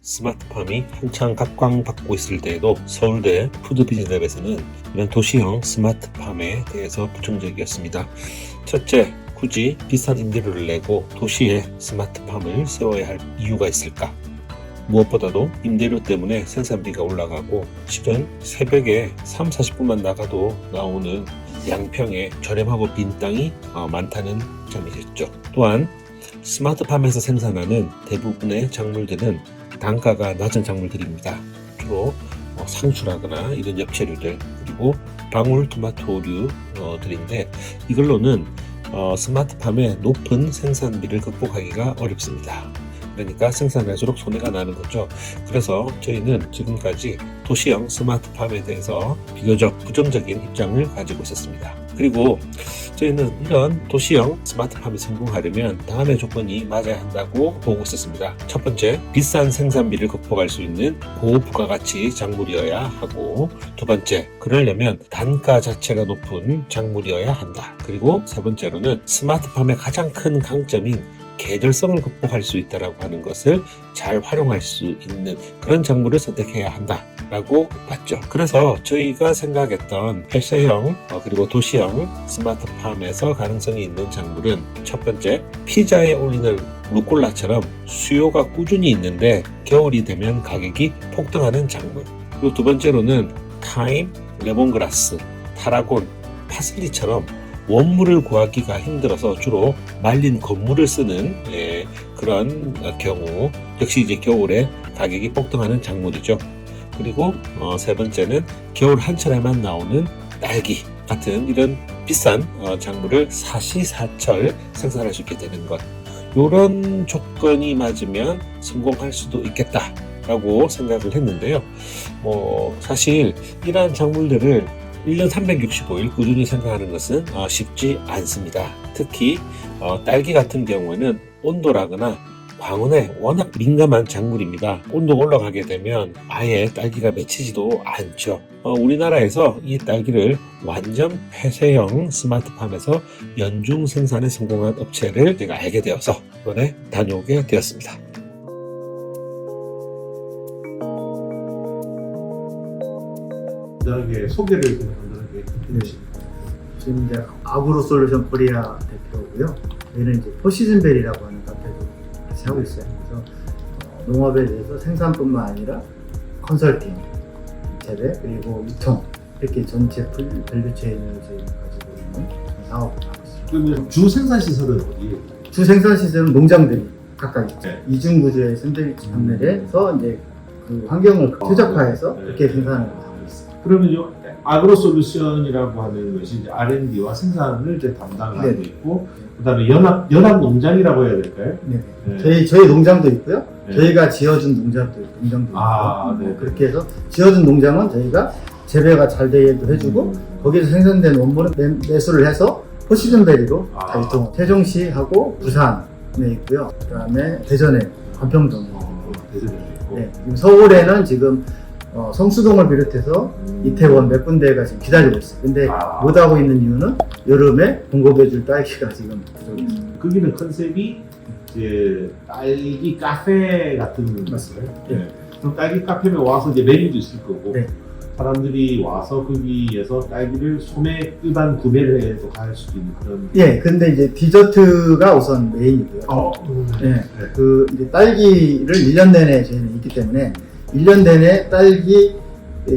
스마트팜이 한창 각광받고 있을 때에도 서울대 푸드비즈랩에서는 이런 도시형 스마트팜에 대해서 부정적이었습니다. 첫째, 굳이 비싼 임대료를 내고 도시에 스마트팜을 세워야 할 이유가 있을까? 무엇보다도 임대료 때문에 생산비가 올라가고 실은 새벽에 3-40분만 나가도 나오는 양평에 저렴하고 빈 땅이 많다는 점이겠죠. 또한 스마트팜에서 생산하는 대부분의 작물들은 단가가 낮은 작물들입니다. 주로 상추라거나 이런 엽채류들 그리고 방울토마토류들인데 이걸로는 스마트팜의 높은 생산비를 극복하기가 어렵습니다. 그러니까 생산할수록 손해가 나는 거죠. 그래서 저희는 지금까지 도시형 스마트팜에 대해서 비교적 부정적인 입장을 가지고 있었습니다. 그리고 저희는 이런 도시형 스마트팜이 성공하려면 다음의 조건이 맞아야 한다고 보고 있었습니다. 첫 번째, 비싼 생산비를 극복할 수 있는 고부가가치 작물이어야 하고, 두 번째, 그러려면 단가 자체가 높은 작물이어야 한다. 그리고 세 번째로는 스마트팜의 가장 큰 강점인 계절성을 극복할 수 있다고 하는 것을 잘 활용할 수 있는 그런 작물을 선택해야 한다라고 봤죠. 그래서 저희가 생각했던 폐쇄형 그리고 도시형 스마트팜에서 가능성이 있는 작물은 첫 번째, 피자에 올리는 루꼴라처럼 수요가 꾸준히 있는데 겨울이 되면 가격이 폭등하는 작물. 그리고 두 번째로는 타임, 레몬그라스, 타라곤, 파슬리처럼 원물을 구하기가 힘들어서 주로 말린 건물을 쓰는 그런 경우 역시 이제 겨울에 가격이 폭등하는 작물이죠. 그리고 세 번째는 겨울 한철에만 나오는 딸기 같은 이런 비싼 작물을 사시사철 생산할 수 있게 되는 것. 이런 조건이 맞으면 성공할 수도 있겠다라고 생각을 했는데요. 사실 이러한 작물들을 1년 365일 꾸준히 생산하는 것은 쉽지 않습니다. 특히 딸기 같은 경우에는 온도라거나 광원에 워낙 민감한 작물입니다. 온도가 올라가게 되면 아예 딸기가 맺히지도 않죠. 우리나라에서 이 딸기를 완전 폐쇄형 스마트팜에서 연중 생산에 성공한 업체를 제가 알게 되어서 이번에 다녀오게 되었습니다. 간단하게 소개를 좀 간단하게 해주십니다. 지금 이제 아그로솔루션 코리아 대표고요. 얘는 이제 포시즌벨이라고 하는 카페도 같이 하고 있어요. 그래서 농업에 대해서 생산뿐만 아니라 컨설팅, 재배, 그리고 유통 이렇게 전체 밸류체인을 저희가 가지고 있는 사업을 하고 있습니다. 그러면 주 생산 시설은 어디예요? 주 생산 시설은 농장들이 각각 있죠. 네. 이중 구조의 샌드위치 판넬에서 이제 그 환경을 최적화해서 네. 그렇게 생산을 하고 있습니다. 그러면요, 아그로솔루션이라고 하는 것이 이제 R&D와 생산을 이제 담당하고 네. 있고, 그다음에 연합 농장이라고 해야 될까요? 네. 네. 저희 농장도 있고요. 네. 저희가 지어준 농장도 있고. 네. 그렇게 해서 지어준 농장은 저희가 재배가 잘 되게도 해주고 거기서 생산된 원물은 매수를 해서 포시즌 베리로 다 유통. 세종시하고 부산에 있고요. 그다음에 대전에 관평동에 있고. 대전에 있고. 네. 지금 서울에는 지금 성수동을 비롯해서 이태원 몇 군데가 지금 기다리고 있어요. 근데 못 하고 있는 이유는 여름에 공급해줄 딸기가 지금 부족해서. 거기는 컨셉이 이제 딸기 카페 같은 맞습니다. 거예요. 네. 그럼 딸기 카페에 와서 이제 메뉴도 있을 거고, 네. 사람들이 와서 거기에서 딸기를 소매 일반 구매를 해서 갈 수도 있는 그런. 예, 근데 이제 디저트가 우선 메인이고요. 네. 그 이제 딸기를 1년 내내 저희는 있기 때문에 1년 내내 딸기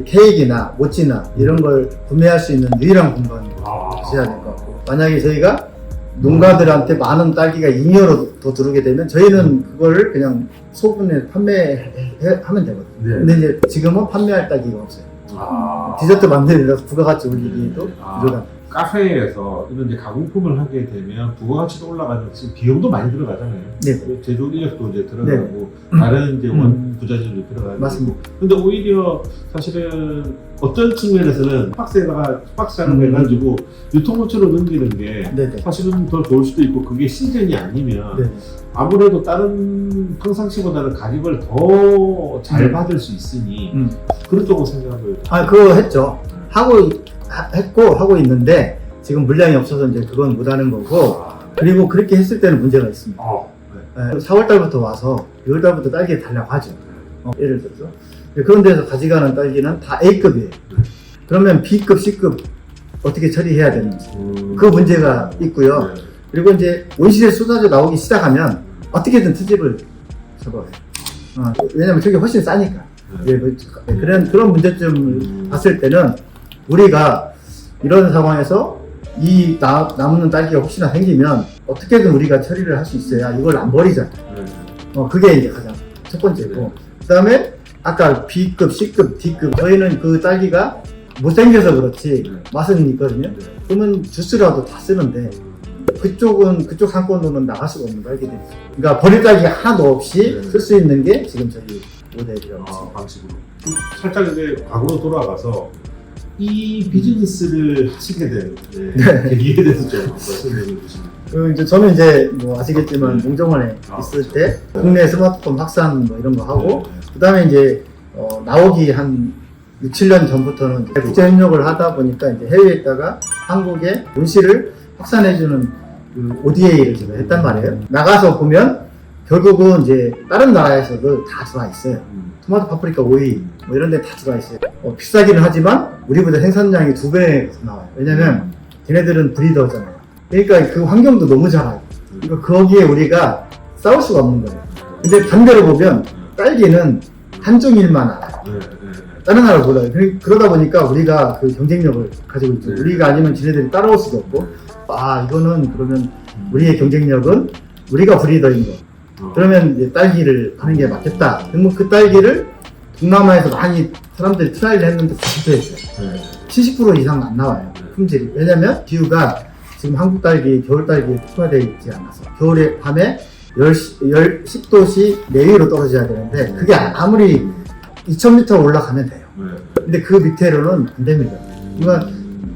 케이크나 모찌나 이런 걸 구매할 수 있는 유일한 공간이 있어야 될 것 같고, 만약에 저희가 농가들한테 많은 딸기가 잉여로 더 들어오게 되면 저희는 그걸 그냥 소분해 판매하면 되거든요. 네. 근데 이제 지금은 판매할 딸기가 없어요. 디저트 만들어서 부가가치 올리기에도 들어갑니다. 카페에서 이런 이제 가공품을 하게 되면 부가가치도 올라가는 지금 비용도 많이 들어가잖아요. 네. 제조 인력도 이제 들어가고 다른 이제 원 부자재도 들어가고. 맞습니다. 근데 오히려 사실은 어떤 측면에서는 박스로 해가지고 유통업체로 넘기는 게 네네. 사실은 더 좋을 수도 있고 그게 시즌이 아니면 네네. 아무래도 다른 평상시보다는 가격을 더 잘 받을 수 있으니 그런 쪽으로 생각을. 그거 했죠. 하고 있는데 지금 물량이 없어서 이제 그건 못하는 거고, 그리고 그렇게 했을 때는 문제가 있습니다. 네. 4월달부터 와서 6월달부터 딸기 달라고 하죠. 예를 들어서. 그런 데서 가져가는 딸기는 다 A급이에요. 그러면 B급, C급 어떻게 처리해야 되는지. 그 문제가 있고요. 그리고 이제 온실에 쏟아져 나오기 시작하면 어떻게든 트집을 잡아요. 왜냐면 저게 훨씬 싸니까. 그런 문제점을 봤을 때는 우리가 이런 상황에서 이 남는 딸기가 혹시나 생기면 어떻게든 우리가 처리를 할 수 있어야 이걸 안 버리잖아요. 그게 이제 가장 첫 번째고. 그 다음에 아까 B급, C급, D급. 저희는 그 딸기가 못생겨서 그렇지 맛은 있거든요. 그러면 주스라도 다 쓰는데 그쪽 상권으로는 나갈 수가 없는 딸기들이 있어요. 그러니까 버릴 딸기 하나도 없이 쓸 수 있는 게 지금 저희 모델이라고 방식으로. 살짝 이제 과거로 돌아가서 이 비즈니스를 하시게 된 계기에 대해서 좀 말씀해 주시면. 이제 저는 이제 뭐 아시겠지만 농정원에 있을 때 국내 스마트폰 확산 뭐 이런 거 하고 그 다음에 이제 나오기 한 6, 7년 전부터는 국제 협력을 하다 보니까 이제 해외에 있다가 한국에 온실을 확산해주는 그 ODA를 제가 했단 말이에요. 나가서 보면 결국은 이제 다른 나라에서도 다 들어와 있어요. 토마토, 파프리카, 오이 뭐 이런 데 다 들어와 있어요. 비싸기는 하지만 우리보다 생산량이 2배 나와요. 왜냐면 걔네들은 브리더잖아요. 그러니까 그 환경도 너무 잘하고 그러니까 거기에 우리가 싸울 수가 없는 거예요. 근데 반대로 보면 딸기는 한종일만 알아요. 다른 나라를 몰라요. 그러다 보니까 우리가 그 경쟁력을 가지고 있죠. 우리가 아니면 지네들이 따라올 수도 없고 이거는 그러면 우리의 경쟁력은 우리가 브리더인 거. 그러면 이제 딸기를 하는 게 맞겠다. 그러면 그 딸기를 동남아에서 많이 사람들이 트라이를 했는데 실패했어요. 70% 이상 안 나와요. 품질이. 왜냐면 기후가 지금 한국 딸기, 겨울 딸기에 특화되어 있지 않아서 겨울에 밤에 10도씨 내위로 떨어져야 되는데 그게 아무리 2000m 올라가면 돼요. 근데 그 밑에로는 안 됩니다. 그러니까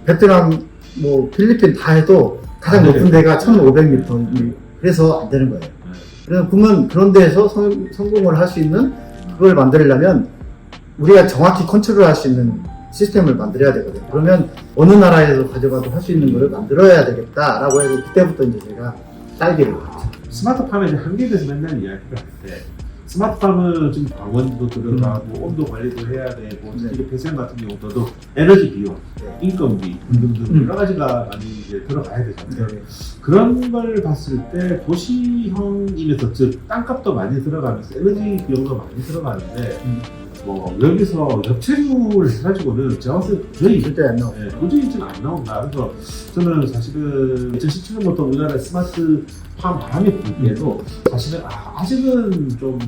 베트남, 뭐 필리핀 다 해도 가장 높은 데가 1500m. 그래서 안 되는 거예요. 그러면 그런 데에서 성공을 할 수 있는 그걸 만들려면 우리가 정확히 컨트롤할 수 있는 시스템을 만들어야 되거든요. 그러면 어느 나라에서 가져가도 할 수 있는 걸 만들어야 되겠다라고 해서 그때부터 이제 제가 딸기를 봤죠. 스마트팜의 한계에 대해서 맨날 이야기를 할 때 스마트팜은 지금 강원도 들어가고 온도 관리도 해야 되고 특히 배수량 같은 경우도 에너지 비용, 인건비 등등 여러 가지가 많이 이제 들어가야 되잖아요. 그런 걸 봤을 때 도시형이면서 즉 땅값도 많이 들어가면서 에너지 비용도 많이 들어가는데 뭐 여기서 엽채류를 해가지고는 제가 봤을 때 거의 절대 안 나와요. 도저히 지금 안 나온다. 그래서 저는 사실은 2017년부터 우리나라에 스마트팜 바람이 불기에도 사실은 아직은 좀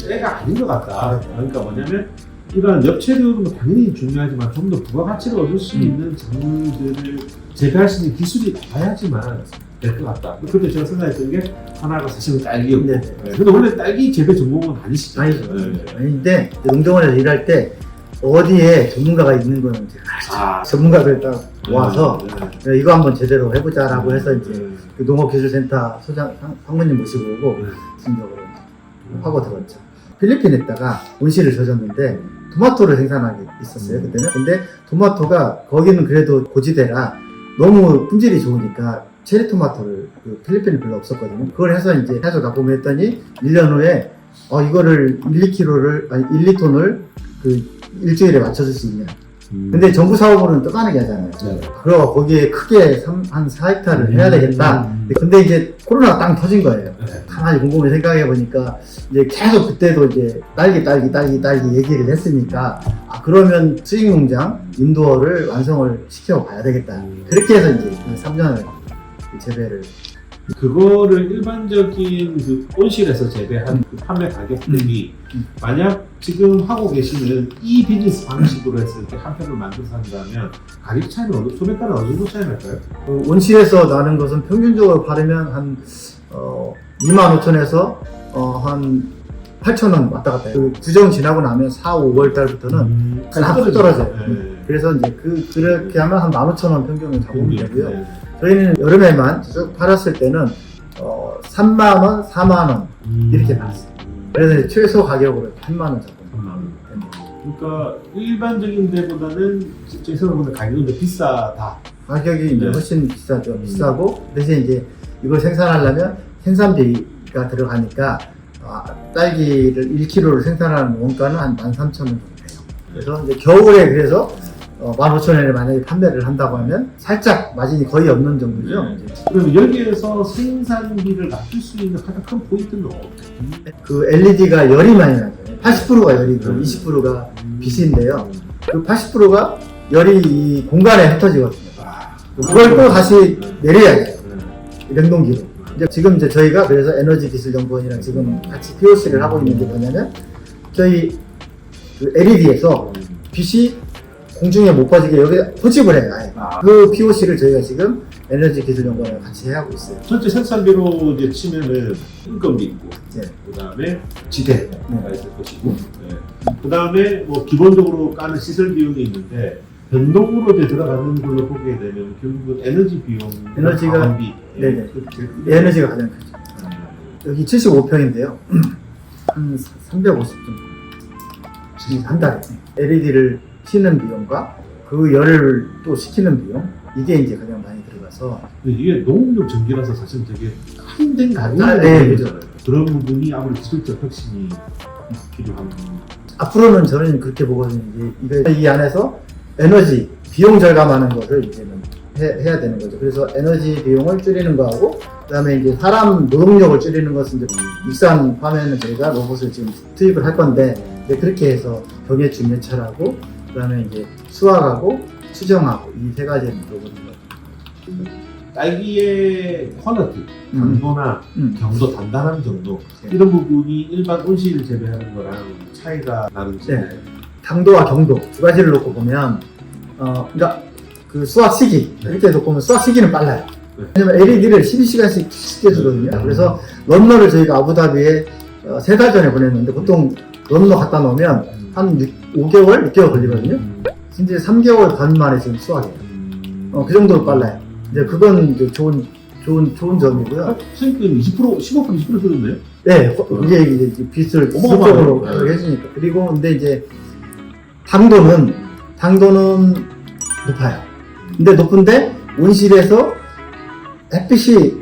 때가 아닌 것 같다. 그러니까 뭐냐면 이런 엽채류는 뭐 당연히 중요하지만 좀 더 부가가치를 얻을 수 있는 작물들을 재배할 수 있는 기술이 나와야지만 될 것 같다. 그때 제가 생각했던 게 하나가 사실은 딸기였고. 근데 원래 딸기 재배 전공은 아니시죠? 아니죠. 아닌데 농정원에서 일할 때 어디에 전문가가 있는 거는 제가 알죠. 전문가들 딱 모아서 이거 한번 제대로 해보자라고 해서 이제 그 농업기술센터 상무님 모시고 오고 진적으로 하고 들어왔죠. 필리핀에다가 온실을 져줬는데 토마토를 생산하게 있었어요 그때는. 근데 토마토가 거기는 그래도 고지대라 너무 품질이 좋으니까 체리 토마토를 그 필리핀에 별로 없었거든요. 그걸 해서 이제 해서 납품을 했더니 1년 후에 이거를 1,2톤을 그 일주일에 맞춰줄 수 있냐. 근데 정부 사업으로는 떠가는 하잖아요. 그래서 거기에 크게 한 4헥타를 해야 되겠다. 근데 이제 코로나가 땅 터진 거예요. 가만히 곰곰이 생각해 보니까 이제 계속 그때도 이제 딸기 얘기를 했으니까 그러면 스윙 농장 인도어를 완성을 시켜 봐야 되겠다. 그렇게 해서 이제 3년을 재배를. 그거를 일반적인 그 온실에서 재배한 그 판매 가격 대비 만약 지금 하고 계시는 이 비즈니스 방식으로 했을 때 한 편을 만들어서 한다면 가격 차이는 소매가는 어느 정도 차이 날까요? 온실에서 나는 것은 평균적으로 바르면 한 25,000원에서 한 8,000원 왔다 갔다 해요. 그 구정 지나고 나면 4, 5월 달부터는 확 떨어져요. 그래서 이제 그렇게 하면 한 15,000원 평균을 잡으면 되고요. 저희는 여름에만 쭉 팔았을 때는 3만원, 4만원 이렇게 나왔어요. 그래서 최소 가격으로 10만원 잡으면 됩니다. 그러니까 일반적인 데보다는 제 생각보다 가격이 더 비싸다. 가격이 이제 훨씬 비싸죠. 비싸고 대신 이제 이걸 생산하려면 생산비가 들어가니까 딸기를 1kg를 생산하는 원가는 한 13,000원 정도 돼요. 그래서 이제 겨울에 그래서 15,000원에 만약에 판매를 한다고 하면 살짝 마진이 거의 없는 정도죠. 네. 그럼 여기에서 생산비를 낮출 수 있는 가장 큰 포인트는 어떻게? 그 LED가 열이 많이 나잖아요. 80%가 열이고 20%가 빛인데요. 그 80%가 열이 이 공간에 흩어지거든요. 그걸 또 다시 내려야 돼요. 냉동기로. 지금 이제 저희가 그래서 에너지기술연구원이랑 지금 같이 POC를 하고 있는 게 뭐냐면 저희 그 LED에서 빛이 공중에 못 빠지게 여기 포집을 해요. 아예. 그 POC를 저희가 지금 에너지기술연구원이랑 같이 하고 있어요. 전체 생산비로 이제 치면은 인건비 있고, 네. 그다음에 지대가 있을 것이고, 그다음에 뭐 기본적으로 까는 시설 비용이 있는데 변동으로 이제 들어가는 걸로 보게 되면 결국은 에너지 비용, 에너지가- 가공비, 네네. 에너지가 가장 크죠. 여기 75평인데요. 한 350 정도. 한 달에. LED를 치는 비용과 그 열을 또 식히는 비용, 이게 이제 가장 많이 들어가서. 근데 이게 농업용 전기라서 사실 되게 한된 가격이 네, 되잖아요. 그런 부분이 아무래도 기술적 혁신이 필요한 부분입니다. 앞으로는 저는 그렇게 보거든요. 이 안에서 에너지 비용 절감하는 것을 이제는 해야 되는 거죠. 그래서 에너지 비용을 줄이는 거하고, 그다음에 이제 사람 노동력을 줄이는 것은 이제 익산 파면은 저희가 로봇을 지금 투입을 할 건데, 이제 그렇게 해서 병해충 예찰하고, 그다음에 이제 수확하고 수정하고 이 세 가지를 로봇을. 딸기의 퀄리티, 당도나 경도, 단단함 정도 네. 이런 부분이 일반 온실 재배하는 거랑 차이가 나는지. 네. 당도와 경도 두 가지를 놓고 보면, 그러니까 그 수확 시기 이렇게 놓고 보면 수확 시기는 빨라요. 네. 왜냐면 LED를 12시간씩 시켜주거든요. 그래서 런너를 저희가 아부다비에 3달 전에 보냈는데, 보통 런너 갖다 놓으면 한 5개월, 6개월 걸리거든요. 이제 3개월 반 만에 지금 수확해요. 그 정도로 빨라요. 이제 그건 이제 좋은 점이고요. 수익금 20%, 15%, 20% 줄었네요. 네, 이게 이제 빛을 어마어마하네요. 수적으로 해주니까. 그리고 근데 이제 당도는 높아요. 근데 높은데 온실에서 햇빛이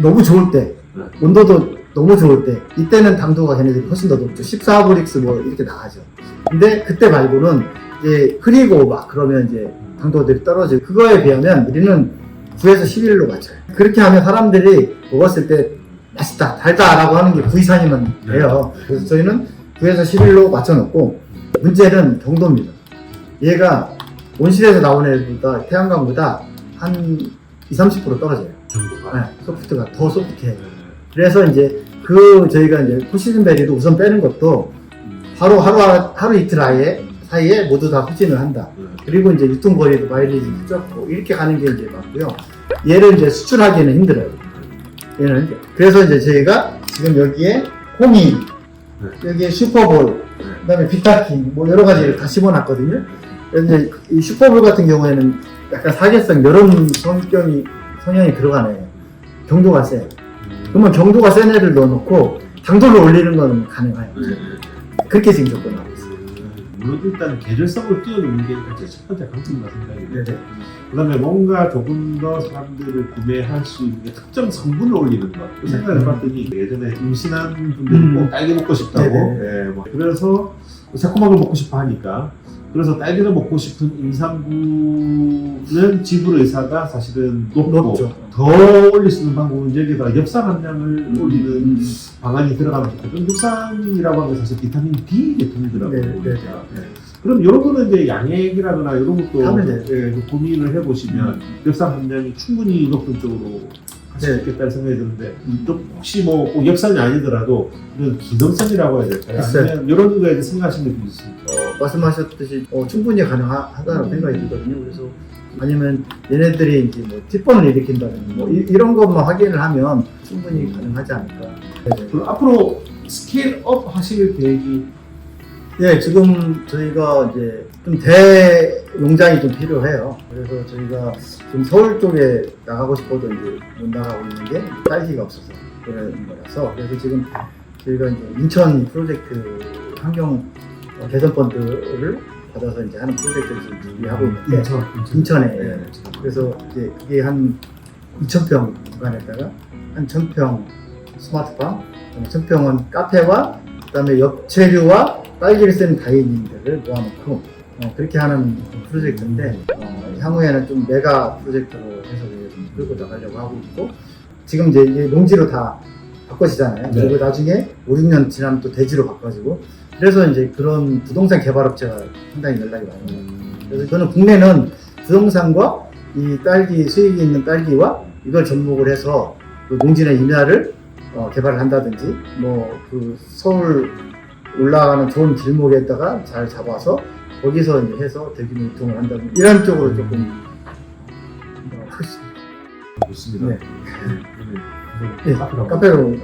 너무 좋을 때, 온도도 너무 좋을 때, 이때는 당도가 걔네들이 훨씬 더 높죠. 14브릭스 뭐 이렇게 나가죠. 근데 그때 말고는 이제 흐리고 막 그러면 이제 당도들이 떨어지고, 그거에 비하면 우리는 9에서 11로 맞춰요. 그렇게 하면 사람들이 먹었을 때 맛있다, 달다라고 하는 게 9 이상이면 돼요. 그래서 저희는 9에서 11로 맞춰놓고, 문제는 경도입니다. 얘가 온실에서 나오는 애보다, 태양광보다 한 20-30% 떨어져요. 정도가. 네, 소프트가 더 소프트해요. 그래서 이제 저희가 이제 포시즌베리도 우선 빼는 것도 하루 이틀 사이에 모두 다 후진을 한다. 그리고 이제 유통거리도 마일리지 적고 이렇게 가는 게 이제 맞고요. 얘를 이제 수출하기는 힘들어요. 얘는. 그래서 이제 저희가 지금 여기에 호미, 여기에 슈퍼볼, 그 다음에 비타킨, 뭐 여러 가지를 다 심어놨거든요. 그래서 이제 이 슈퍼볼 같은 경우에는 약간 사계성, 이런 성향이 들어가네요. 경도가 세요. 그러면 경도가 센 애를 넣어놓고 당도를 올리는 거는 가능해요. 그렇게 지금 접근하고 있어요. 물론 일단 계절성을 띄워놓는 게 제 첫 번째 강점이라 생각이 네네. 돼요. 그다음에 뭔가 조금 더 사람들을 구매할 수 있는 게 특정 성분을 올리는 것. 그 생각을 해봤더니 예전에 임신한 분들이 꼭 딸기 먹고 싶다고. 네네. 네, 뭐 그래서 새콤한 걸 먹고 싶어 하니까. 그래서 딸기를 먹고 싶은 임산부는 지불 의사가 사실은 높죠. 더 올릴 수 있는 방법은 여기다 엽산 함량을 올리는 방안이 들어가면 좋거든요. 엽산이라고 하면 사실 비타민 B 제품이더라고요. 네. 그럼 이런 거는 이제 양액이라거나 이런 것도 하면 고민을 해보시면 엽산 함량이 충분히 높은 쪽으로 할 수 네. 있겠다는 생각이 드는데 또 혹시 뭐 꼭 엽산이 아니더라도 이런 기능성이라고 해야 될까요? 있어요. 아니면 이런 거에 대해 생각하시는 분이 있습니까? 말씀하셨듯이 충분히 가능하다고 생각이 들거든요. 그래서 아니면 얘네들이 이제 뭐 티폰을 일으킨다든지 뭐 이런 것만 확인을 하면 충분히 가능하지 않을까. 네네. 그럼 앞으로 스케일업 하실 계획이 네, 지금 저희가 이제 좀 대농장이 좀 필요해요. 그래서 저희가 지금 서울 쪽에 나가고 싶어도 이제 못 나가고 있는 게 딸기가 없어서 그런 거라서, 그래서 지금 저희가 이제 인천 프로젝트 환경 개선 펀드를 받아서 이제 하는 프로젝트를 지금 준비하고 있는데, 인천에. 네. 그래서 이제 그게 한 2,000평 구간에다가 한 1,000평 스마트팜, 청평은 카페와 그다음에 엽채류와 딸기를 쓰는 다이닝들을 모아놓고 그렇게 하는 프로젝트인데 향후에는 좀 메가 프로젝트로 해서 좀 끌고 나가려고 하고 있고 지금 이제 농지로 다 바꿔지잖아요. 네. 그리고 나중에 5, 6년 지나면 또 대지로 바꿔지고 그래서 이제 그런 부동산 개발업체가 상당히 연락이 많이 와요. 그래서 저는 국내는 부동산과 이 딸기 수익이 있는 딸기와 이걸 접목을 해서 그 농지나 임야를 개발을 한다든지 뭐 그 서울 올라가는 좋은 길목에다가 잘 잡아서 거기서 이제 해서 대규모 유통을 한다든지 이런 쪽으로 조금 하고 있습니다. 좋습니다. 네. 네. 카페로